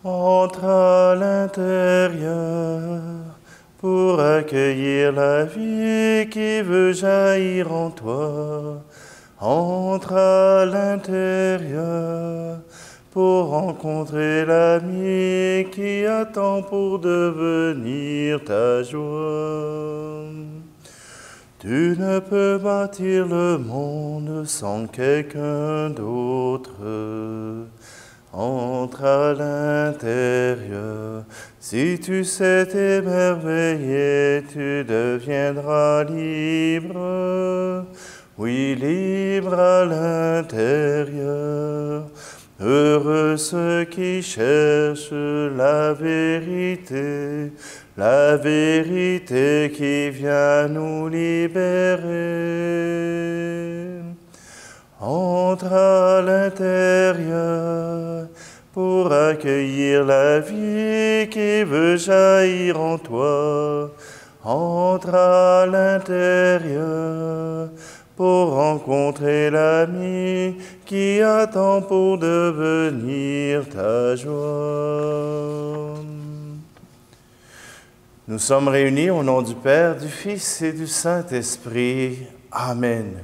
Entre à l'intérieur pour accueillir la vie qui veut jaillir en toi. Entre à l'intérieur pour rencontrer l'ami qui attend pour devenir ta joie. Tu ne peux bâtir le monde sans quelqu'un d'autre. Entre à l'intérieur, si tu sais t'émerveiller, tu deviendras libre. Oui, libre à l'intérieur. Heureux ceux qui cherchent la vérité qui vient nous libérer. Entre à l'intérieur pour accueillir la vie qui veut jaillir en toi. Entre à l'intérieur pour rencontrer l'ami qui attend pour devenir ta joie. Nous sommes réunis au nom du Père, du Fils et du Saint-Esprit. Amen.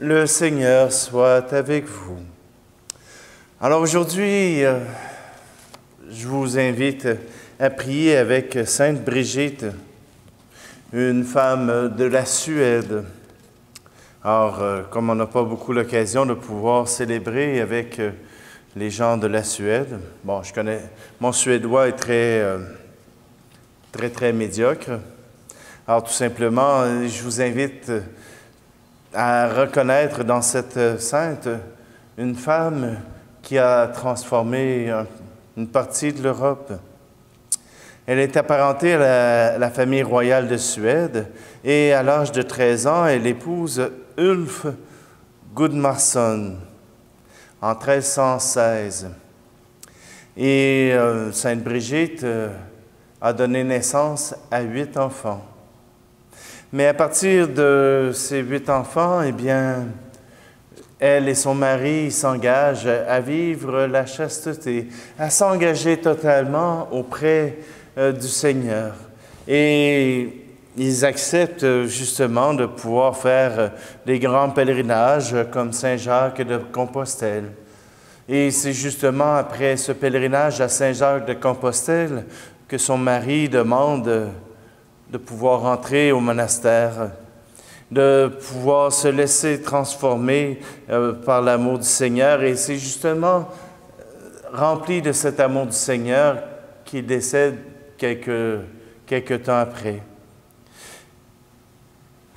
Le Seigneur soit avec vous. Alors aujourd'hui, je vous invite à prier avec Sainte Brigitte, une femme de la Suède. Alors, comme on n'a pas beaucoup l'occasion de pouvoir célébrer avec les gens de la Suède, bon, mon suédois est très médiocre. Alors, tout simplement, je vous invite à reconnaître dans cette sainte une femme qui a transformé une partie de l'Europe. Elle est apparentée à la famille royale de Suède et à l'âge de 13 ans, elle épouse Ulf Gudmarsson en 1316. Et Sainte Brigitte a donné naissance à 8 enfants. Mais à partir de ces 8 enfants, eh bien, elle et son mari s'engagent à vivre la chasteté, à s'engager totalement auprès du Seigneur. Et ils acceptent justement de pouvoir faire des grands pèlerinages comme Saint-Jacques de Compostelle. Et c'est justement après ce pèlerinage à Saint-Jacques de Compostelle que son mari demande de pouvoir entrer au monastère, de pouvoir se laisser transformer par l'amour du Seigneur. Et c'est justement rempli de cet amour du Seigneur qu'il décède quelques temps après.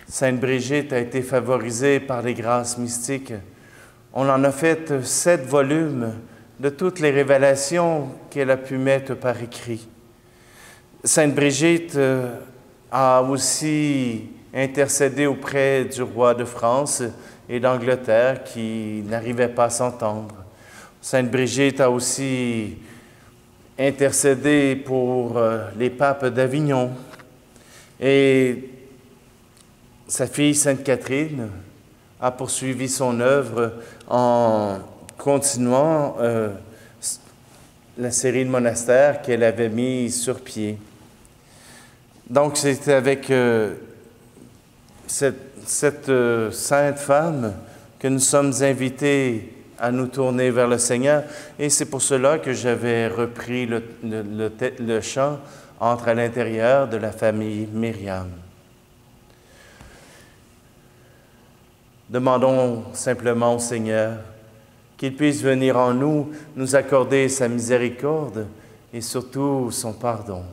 Sainte Brigitte a été favorisée par les grâces mystiques. On en a fait 7 volumes de toutes les révélations qu'elle a pu mettre par écrit. Sainte Brigitte a aussi intercédé auprès du roi de France et d'Angleterre qui n'arrivaient pas à s'entendre. Sainte Brigitte a aussi intercédé pour les papes d'Avignon. Et sa fille Sainte Catherine a poursuivi son œuvre en continuant la série de monastères qu'elle avait mis sur pied. Donc, c'est avec cette sainte femme que nous sommes invités à nous tourner vers le Seigneur. Et c'est pour cela que j'avais repris le chant « Entre à l'intérieur » de la famille Myriam. Demandons simplement au Seigneur qu'il puisse venir en nous, nous accorder sa miséricorde et surtout son pardon.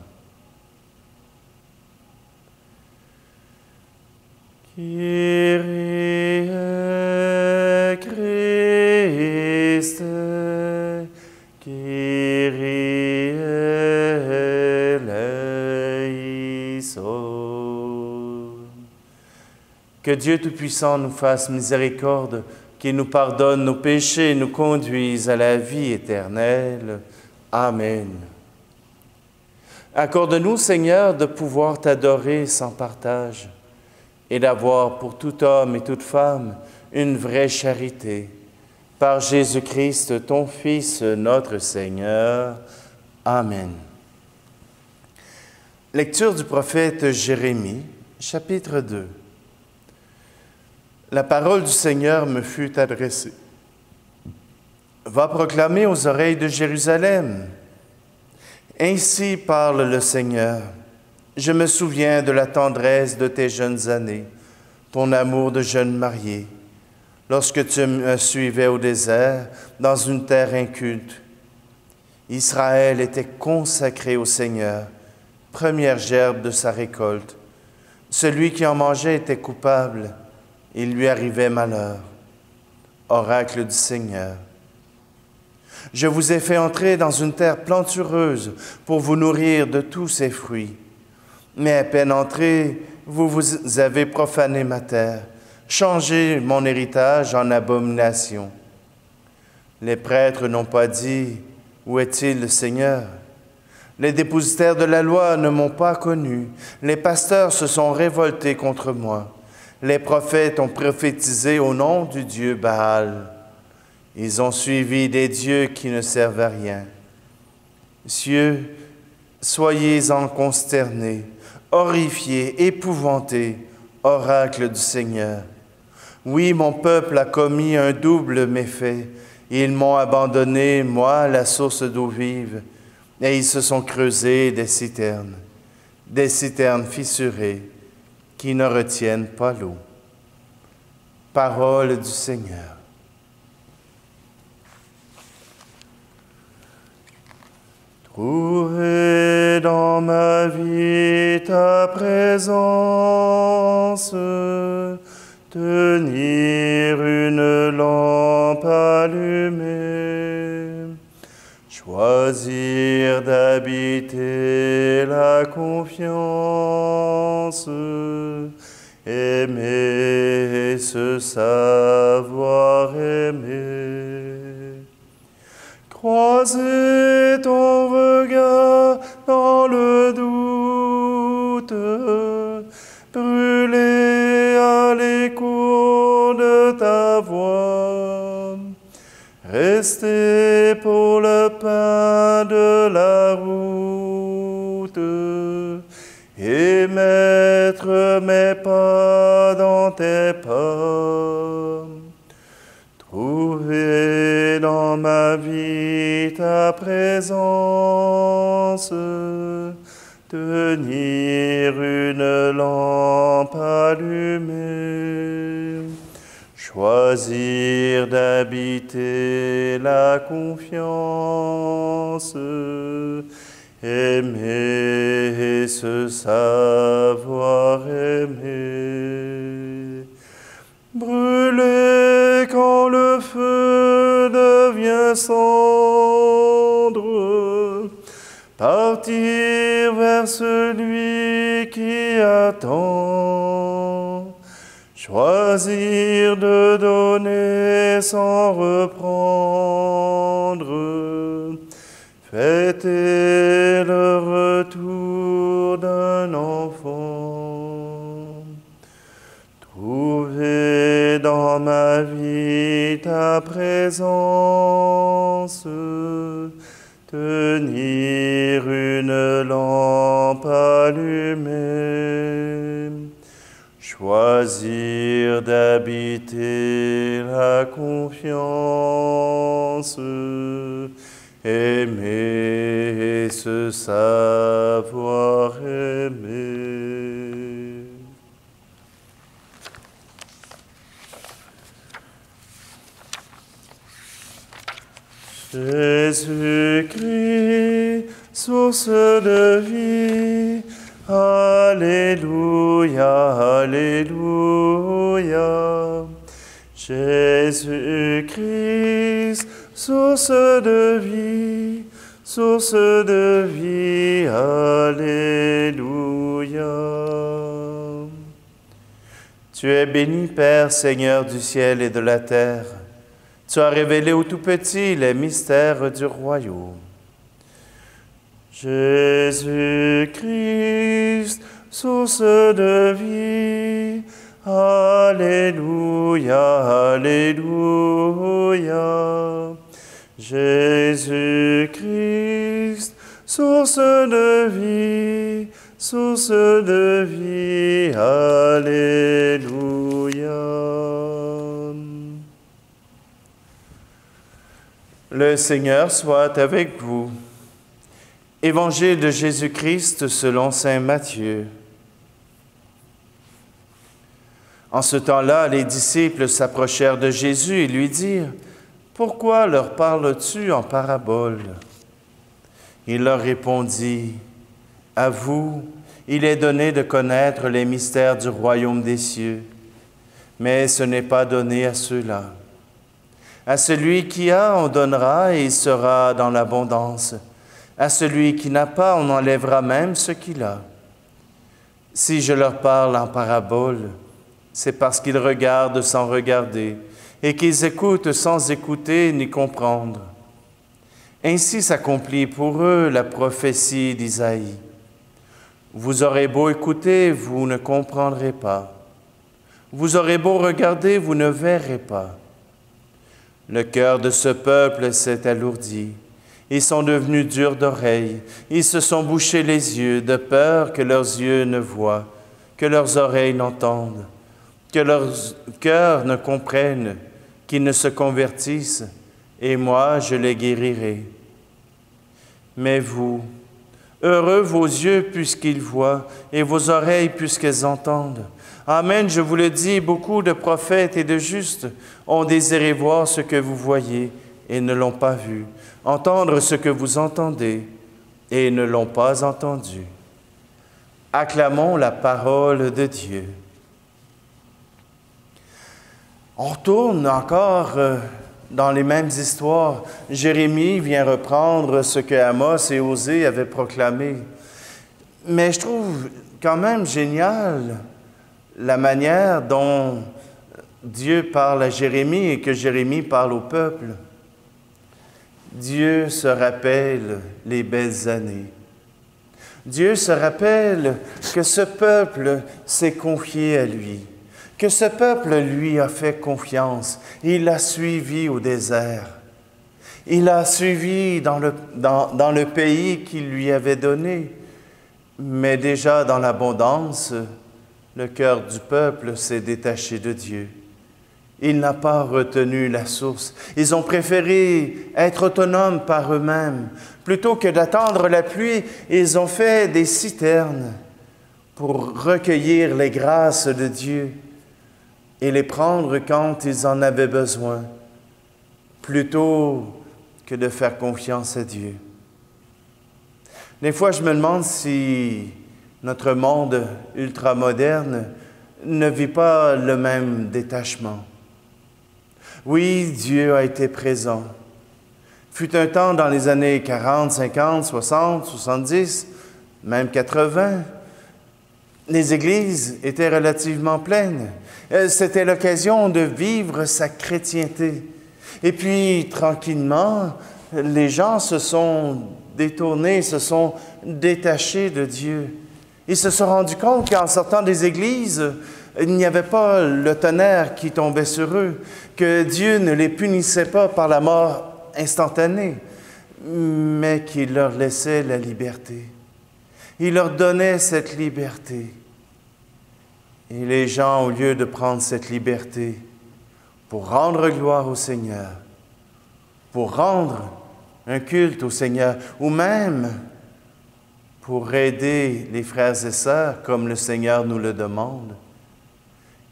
Kyrie Christe, Kyrie eleison. Que Dieu Tout-Puissant nous fasse miséricorde, qu'il nous pardonne nos péchés et nous conduise à la vie éternelle. Amen. Accorde-nous, Seigneur, de pouvoir t'adorer sans partage et d'avoir pour tout homme et toute femme une vraie charité. Par Jésus-Christ, ton Fils, notre Seigneur. Amen. Lecture du prophète Jérémie, chapitre 2. La parole du Seigneur me fut adressée. Va proclamer aux oreilles de Jérusalem. Ainsi parle le Seigneur. Je me souviens de la tendresse de tes jeunes années, ton amour de jeune mariée, lorsque tu me suivais au désert, dans une terre inculte. Israël était consacré au Seigneur, première gerbe de sa récolte. Celui qui en mangeait était coupable, il lui arrivait malheur. Oracle du Seigneur. Je vous ai fait entrer dans une terre plantureuse pour vous nourrir de tous ses fruits. Mais à peine entrés, vous avez profané ma terre, changé mon héritage en abomination. Les prêtres n'ont pas dit « Où est-il le Seigneur ?» Les dépositaires de la loi ne m'ont pas connu. Les pasteurs se sont révoltés contre moi. Les prophètes ont prophétisé au nom du Dieu Baal. Ils ont suivi des dieux qui ne servent à rien. Cieux, soyez-en consternés, horrifiés, épouvantés, oracle du Seigneur. Oui, mon peuple a commis un double méfait. Ils m'ont abandonné, moi, la source d'eau vive, et ils se sont creusés des citernes fissurées qui ne retiennent pas l'eau. Parole du Seigneur. Trouver dans ma vie ta présence, tenir une lampe allumée, choisir d'habiter la confiance, aimer se savoir aimer. Croiser ton regard dans le doute, brûler à l'écho de ta voix, rester pour le pain de la route et mettre mes pas dans tes pas. Trouver dans ma vie ta présence, tenir une lampe allumée, choisir d'habiter la confiance, aimer et se savoir aimer. Brûler quand le feu devient cendre, partir vers celui qui attend, choisir de donner sans reprendre, fêter le retour d'un enfant. Trouver dans ma vie ta présence, tenir une lampe allumée, choisir d'habiter la confiance, aimer et se savoir aimer. Jésus-Christ, source de vie, Alléluia, Alléluia. Jésus-Christ, source de vie, Alléluia. Tu es béni, Père, Seigneur du ciel et de la terre. Tu as révélé aux tout-petits les mystères du royaume. Jésus-Christ, source de vie, Alléluia, Alléluia. Jésus-Christ, source de vie, source de vie. Alléluia. Le Seigneur soit avec vous. Évangile de Jésus-Christ selon saint Matthieu. En ce temps-là, les disciples s'approchèrent de Jésus et lui dirent, « Pourquoi leur parles-tu en parabole ?» Il leur répondit, « À vous, il est donné de connaître les mystères du royaume des cieux, mais ce n'est pas donné à ceux-là. À celui qui a, on donnera et il sera dans l'abondance. À celui qui n'a pas, on enlèvera même ce qu'il a. Si je leur parle en parabole, c'est parce qu'ils regardent sans regarder et qu'ils écoutent sans écouter ni comprendre. Ainsi s'accomplit pour eux la prophétie d'Isaïe. Vous aurez beau écouter, vous ne comprendrez pas. Vous aurez beau regarder, vous ne verrez pas. Le cœur de ce peuple s'est alourdi. Ils sont devenus durs d'oreille. Ils se sont bouchés les yeux de peur que leurs yeux ne voient, que leurs oreilles n'entendent, que leurs cœurs ne comprennent, qu'ils ne se convertissent, et moi je les guérirai. Mais vous, heureux vos yeux puisqu'ils voient, et vos oreilles puisqu'elles entendent. Amen, je vous le dis, beaucoup de prophètes et de justes ont désiré voir ce que vous voyez et ne l'ont pas vu, entendre ce que vous entendez et ne l'ont pas entendu. Acclamons la parole de Dieu. On retourne encore dans les mêmes histoires. Jérémie vient reprendre ce que Amos et Osée avaient proclamé. Mais je trouve quand même génial la manière dont Dieu parle à Jérémie et que Jérémie parle au peuple. Dieu se rappelle les belles années. Dieu se rappelle que ce peuple s'est confié à lui, que ce peuple lui a fait confiance. Il l'a suivi au désert. Il l'a suivi dans le pays qu'il lui avait donné. Mais déjà dans l'abondance, le cœur du peuple s'est détaché de Dieu. Il n'a pas retenu la source. Ils ont préféré être autonomes par eux-mêmes. Plutôt que d'attendre la pluie, ils ont fait des citernes pour recueillir les grâces de Dieu et les prendre quand ils en avaient besoin, plutôt que de faire confiance à Dieu. Des fois, je me demande si notre monde ultramoderne ne vit pas le même détachement. Oui, Dieu a été présent. Fut un temps dans les années 40, 50, 60, 70, même 80, les églises étaient relativement pleines. C'était l'occasion de vivre sa chrétienté. Et puis, tranquillement, les gens se sont détournés, se sont détachés de Dieu. Ils se sont rendus compte qu'en sortant des églises, il n'y avait pas le tonnerre qui tombait sur eux, que Dieu ne les punissait pas par la mort instantanée, mais qu'il leur laissait la liberté. Il leur donnait cette liberté. Et les gens, au lieu de prendre cette liberté pour rendre gloire au Seigneur, pour rendre un culte au Seigneur, ou même pour aider les frères et sœurs, comme le Seigneur nous le demande,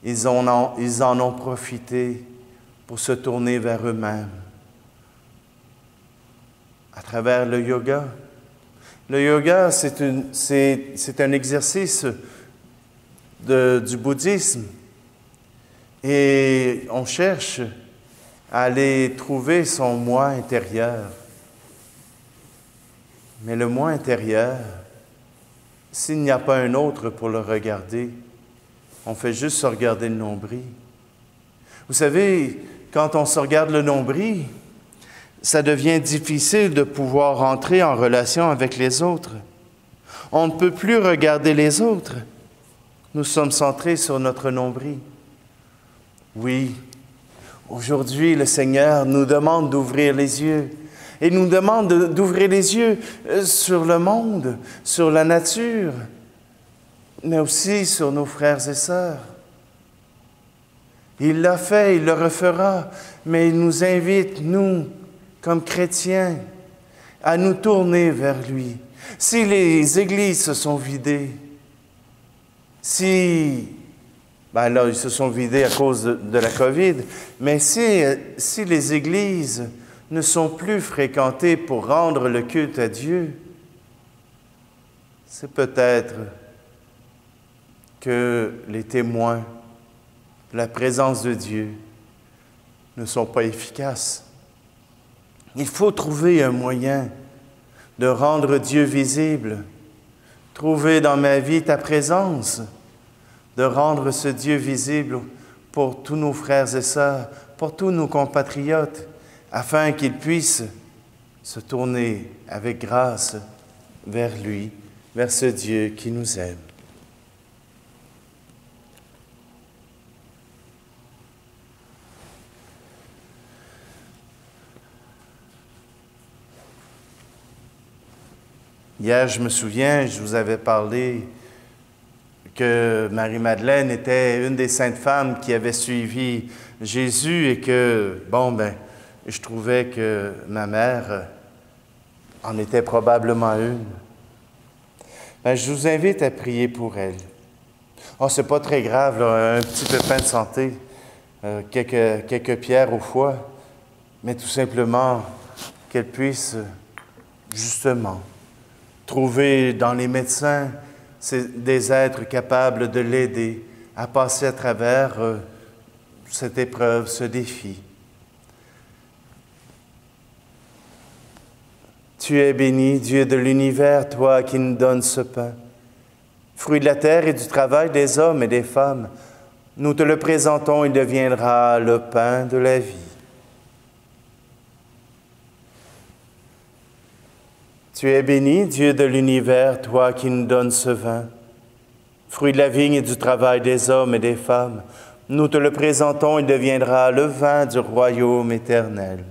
ils en ont profité pour se tourner vers eux-mêmes à travers le yoga. Le yoga, c'est un exercice du bouddhisme et on cherche à aller trouver son moi intérieur. Mais le moi intérieur, s'il n'y a pas un autre pour le regarder, on fait juste se regarder le nombril. Vous savez, quand on se regarde le nombril, ça devient difficile de pouvoir entrer en relation avec les autres. On ne peut plus regarder les autres. Nous sommes centrés sur notre nombril. Oui, aujourd'hui, le Seigneur nous demande d'ouvrir les yeux et nous demande d'ouvrir les yeux sur le monde, sur la nature, mais aussi sur nos frères et sœurs. Il l'a fait, il le refera, mais il nous invite, nous, comme chrétiens, à nous tourner vers lui. Si les églises se sont vidées, là, ils se sont vidés à cause de la COVID, mais si les églises ne sont plus fréquentées pour rendre le culte à Dieu, c'est peut-être que les témoins de la présence de Dieu ne sont pas efficaces. Il faut trouver un moyen de rendre Dieu visible, trouver dans ma vie ta présence, de rendre ce Dieu visible pour tous nos frères et sœurs, pour tous nos compatriotes, afin qu'ils puissent se tourner avec grâce vers lui, vers ce Dieu qui nous aime. Hier, je me souviens, je vous avais parlé que Marie-Madeleine était une des saintes femmes qui avait suivi Jésus et que, je trouvais que ma mère en était probablement une. Je vous invite à prier pour elle. C'est pas très grave, là, un petit pépin de santé, quelques pierres au foie, mais tout simplement qu'elle puisse, justement, trouver dans les médecins des êtres capables de l'aider à passer à travers cette épreuve, ce défi. Tu es béni, Dieu de l'univers, toi qui nous donnes ce pain. Fruit de la terre et du travail des hommes et des femmes, nous te le présentons, il deviendra le pain de la vie. Tu es béni, Dieu de l'univers, toi qui nous donnes ce vin. Fruit de la vigne et du travail des hommes et des femmes, nous te le présentons, il deviendra le vin du royaume éternel.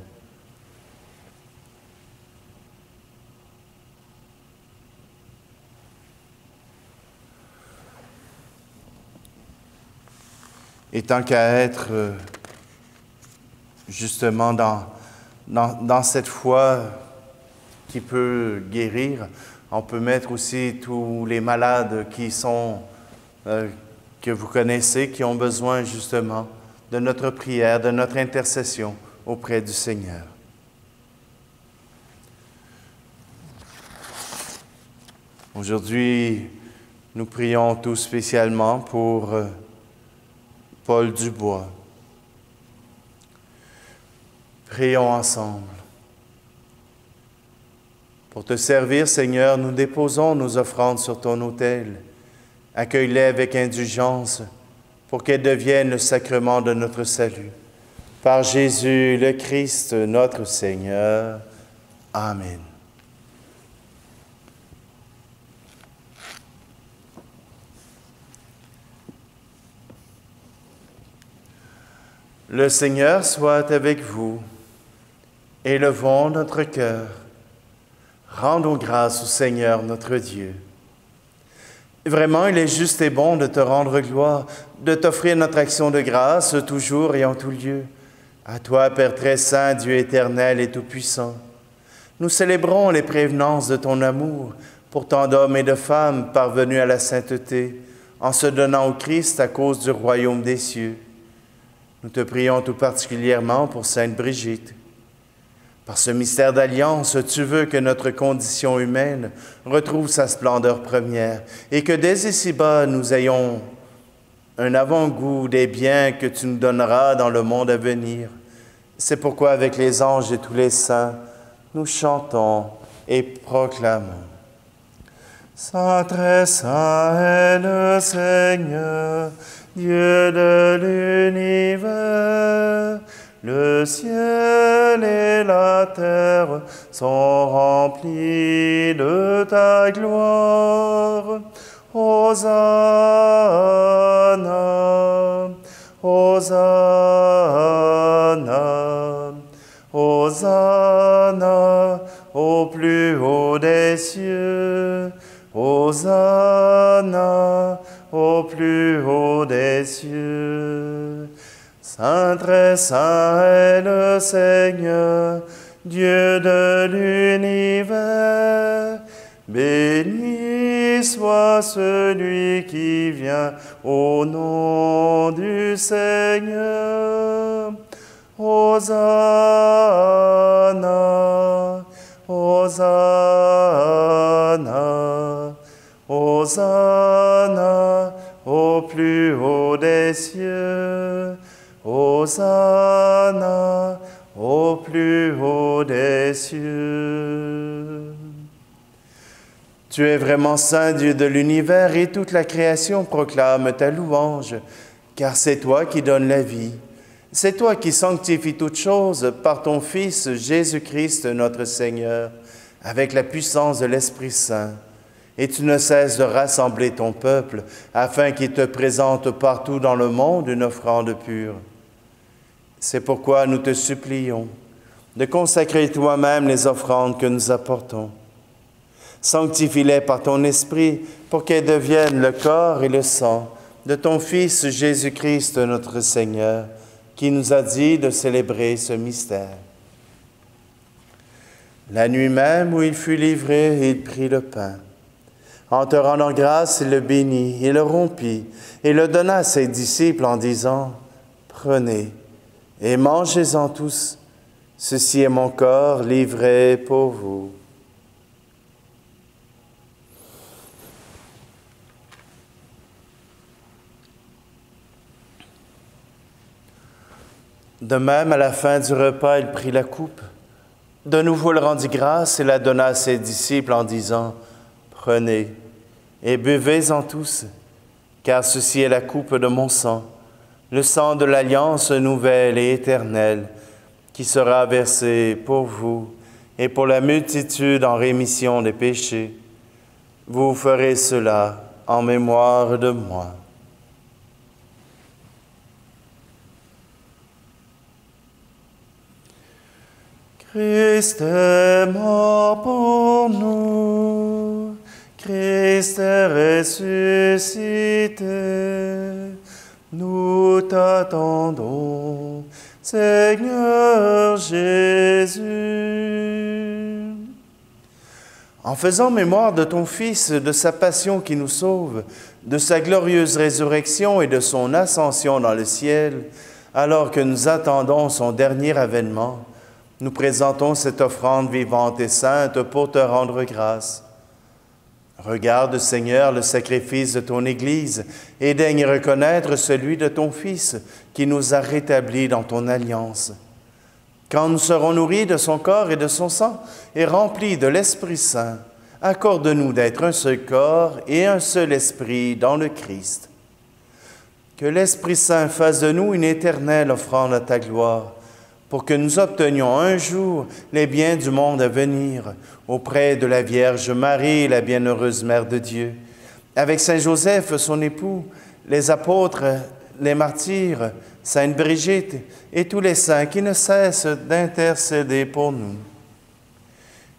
Et tant qu'à être justement dans cette foi qui peut guérir, on peut mettre aussi tous les malades que vous connaissez, qui ont besoin justement de notre prière, de notre intercession auprès du Seigneur. Aujourd'hui, nous prions tout spécialement pour Paul Dubois. Prions ensemble. Pour te servir, Seigneur, nous déposons nos offrandes sur ton autel. Accueille-les avec indulgence pour qu'elles deviennent le sacrement de notre salut. Par Jésus le Christ, notre Seigneur. Amen. Le Seigneur soit avec vous. Élevons notre cœur. Rendons grâce au Seigneur notre Dieu. Vraiment, il est juste et bon de te rendre gloire, de t'offrir notre action de grâce toujours et en tout lieu. À toi, Père très saint, Dieu éternel et tout-puissant, nous célébrons les prévenances de ton amour pour tant d'hommes et de femmes parvenus à la sainteté, en se donnant au Christ à cause du royaume des cieux. Nous te prions tout particulièrement pour Sainte Brigitte. Par ce mystère d'alliance, tu veux que notre condition humaine retrouve sa splendeur première et que dès ici-bas, nous ayons un avant-goût des biens que tu nous donneras dans le monde à venir. C'est pourquoi, avec les anges et tous les saints, nous chantons et proclamons. Saint, très saint est le Seigneur, Dieu de l'univers. Le ciel et la terre sont remplis de ta gloire. Hosanna, Hosanna, Hosanna au plus haut des cieux. Hosanna au plus haut des cieux. Saint, très saint est le Seigneur, Dieu de l'univers. Béni soit celui qui vient au nom du Seigneur. Hosanna, Hosanna, Hosanna au plus haut des cieux. Hosanna au plus haut des cieux. Tu es vraiment saint, Dieu de l'univers, et toute la création proclame ta louange, car c'est toi qui donnes la vie. C'est toi qui sanctifies toutes choses par ton Fils Jésus-Christ notre Seigneur, avec la puissance de l'Esprit Saint. Et tu ne cesses de rassembler ton peuple, afin qu'il te présente partout dans le monde une offrande pure. C'est pourquoi nous te supplions de consacrer toi-même les offrandes que nous apportons. Sanctifie-les par ton Esprit pour qu'elles deviennent le corps et le sang de ton Fils Jésus-Christ notre Seigneur, qui nous a dit de célébrer ce mystère. La nuit même où il fut livré, il prit le pain. En te rendant grâce, il le bénit, il le rompit et le donna à ses disciples en disant « Prenez et mangez-en tous, ceci est mon corps livré pour vous. » De même, à la fin du repas, il prit la coupe. De nouveau, il rendit grâce et la donna à ses disciples en disant « Prenez et buvez-en tous, car ceci est la coupe de mon sang, le sang de l'alliance nouvelle et éternelle, qui sera versé pour vous et pour la multitude en rémission des péchés. Vous ferez cela en mémoire de moi. » Christ est mort pour nous, Christ est ressuscité, nous t'attendons, Seigneur Jésus. En faisant mémoire de ton Fils, de sa passion qui nous sauve, de sa glorieuse résurrection et de son ascension dans le ciel, alors que nous attendons son dernier avènement, nous présentons cette offrande vivante et sainte pour te rendre grâce. Regarde, Seigneur, le sacrifice de ton Église et daigne reconnaître celui de ton Fils qui nous a rétablis dans ton alliance. Quand nous serons nourris de son corps et de son sang et remplis de l'Esprit Saint, accorde-nous d'être un seul corps et un seul esprit dans le Christ. Que l'Esprit Saint fasse de nous une éternelle offrande à ta gloire, pour que nous obtenions un jour les biens du monde à venir auprès de la Vierge Marie, la bienheureuse Mère de Dieu, avec Saint Joseph, son époux, les apôtres, les martyrs, Sainte Brigitte et tous les saints qui ne cessent d'intercéder pour nous.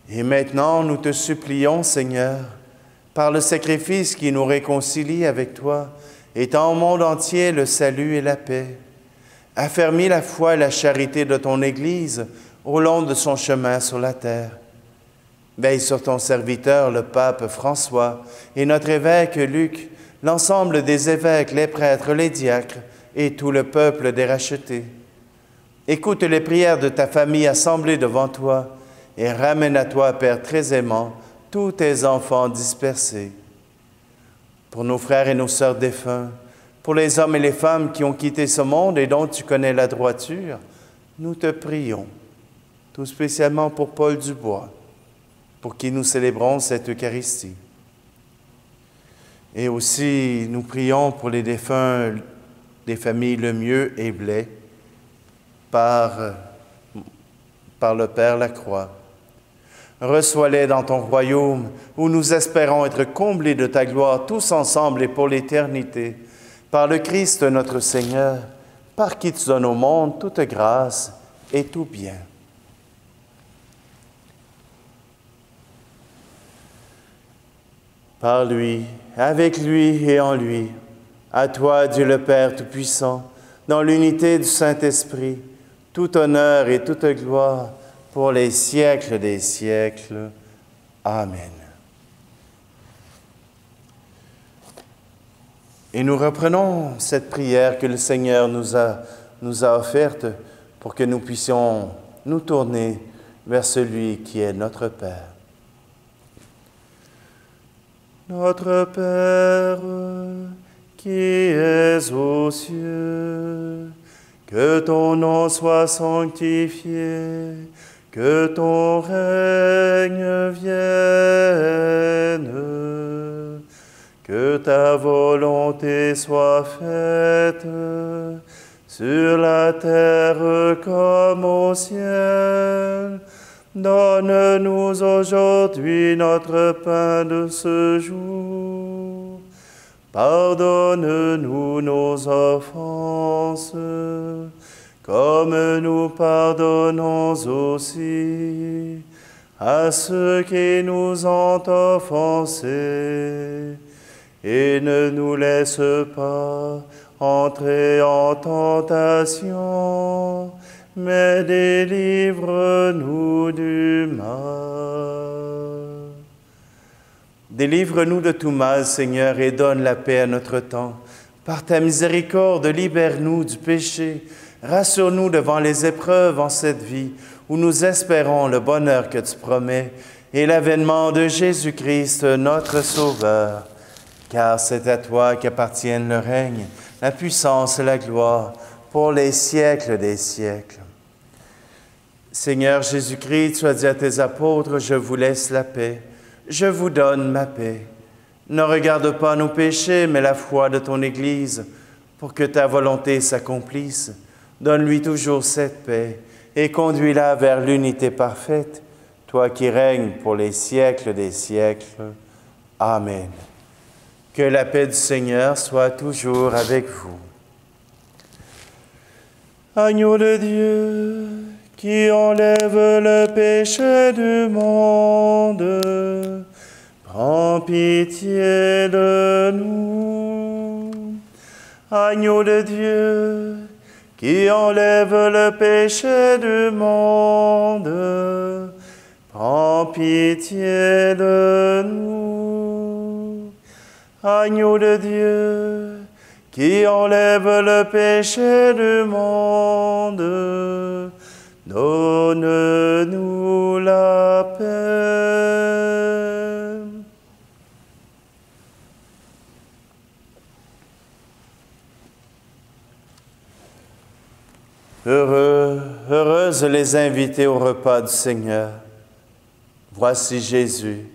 Et maintenant, nous te supplions, Seigneur, par le sacrifice qui nous réconcilie avec toi, étends au monde entier le salut et la paix. Affermis la foi et la charité de ton Église au long de son chemin sur la terre. Veille sur ton serviteur, le pape François, et notre évêque Luc, l'ensemble des évêques, les prêtres, les diacres, et tout le peuple des rachetés. Écoute les prières de ta famille assemblée devant toi, et ramène à toi, Père très aimant, tous tes enfants dispersés. Pour nos frères et nos sœurs défunts, pour les hommes et les femmes qui ont quitté ce monde et dont tu connais la droiture, nous te prions, tout spécialement pour Paul Dubois, pour qui nous célébrons cette Eucharistie. Et aussi, nous prions pour les défunts des familles Lemieux et Blais, par le Père Lacroix. Reçois-les dans ton royaume, où nous espérons être comblés de ta gloire tous ensemble et pour l'éternité, par le Christ notre Seigneur, par qui tu donnes au monde toute grâce et tout bien. par lui, avec lui et en lui, à toi, Dieu le Père Tout-Puissant, dans l'unité du Saint-Esprit, tout honneur et toute gloire pour les siècles des siècles. Amen. Et nous reprenons cette prière que le Seigneur nous a offerte pour que nous puissions nous tourner vers celui qui est notre Père. Notre Père, qui es aux cieux, que ton nom soit sanctifié, que ton règne vienne, que ta volonté soit faite sur la terre comme au ciel. Donne-nous aujourd'hui notre pain de ce jour. Pardonne-nous nos offenses, comme nous pardonnons aussi à ceux qui nous ont offensés. Et ne nous laisse pas entrer en tentation, mais délivre-nous du mal. Délivre-nous de tout mal, Seigneur, et donne la paix à notre temps. Par ta miséricorde, libère-nous du péché. Rassure-nous devant les épreuves en cette vie, où nous espérons le bonheur que tu promets et l'avènement de Jésus-Christ, notre Sauveur. Car c'est à toi qu'appartiennent le règne, la puissance et la gloire pour les siècles des siècles. Seigneur Jésus-Christ, tu as dit à tes apôtres, je vous laisse la paix, je vous donne ma paix. Ne regarde pas nos péchés, mais la foi de ton Église, pour que ta volonté s'accomplisse. Donne-lui toujours cette paix et conduis-la vers l'unité parfaite, toi qui règnes pour les siècles des siècles. Amen. Que la paix du Seigneur soit toujours avec vous. Agneau de Dieu, qui enlève le péché du monde, prends pitié de nous. Agneau de Dieu, qui enlève le péché du monde, prends pitié de nous. Agneau de Dieu, qui enlève le péché du monde, donne-nous la paix. Heureuses les invités au repas du Seigneur. Voici Jésus,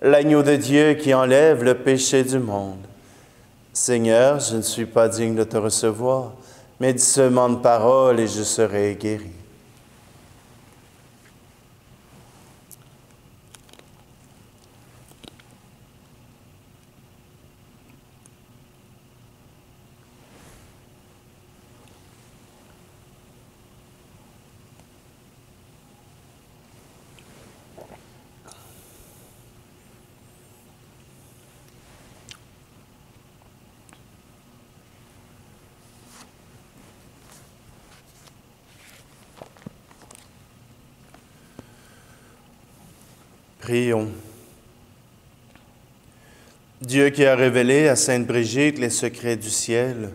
l'agneau de Dieu qui enlève le péché du monde. Seigneur, je ne suis pas digne de te recevoir, mais dis seulement une parole et je serai guéri. Prions. Dieu qui a révélé à Sainte Brigitte les secrets du ciel,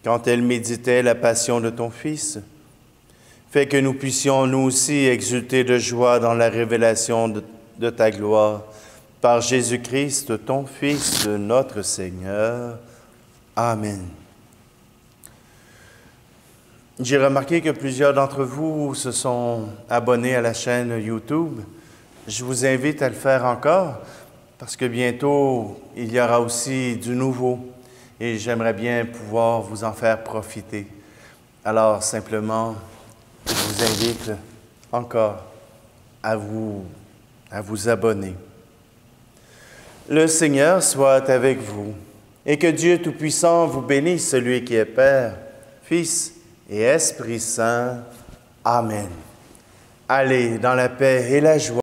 quand elle méditait la passion de ton Fils, fais que nous puissions nous aussi exulter de joie dans la révélation de ta gloire, par Jésus-Christ, ton Fils, notre Seigneur. Amen. J'ai remarqué que plusieurs d'entre vous se sont abonnés à la chaîne YouTube. Je vous invite à le faire encore parce que bientôt, il y aura aussi du nouveau et j'aimerais bien pouvoir vous en faire profiter. Alors, simplement, je vous invite encore à vous abonner. Le Seigneur soit avec vous et que Dieu Tout-Puissant vous bénisse, celui qui est Père, Fils et Esprit Saint. Amen. Allez dans la paix et la joie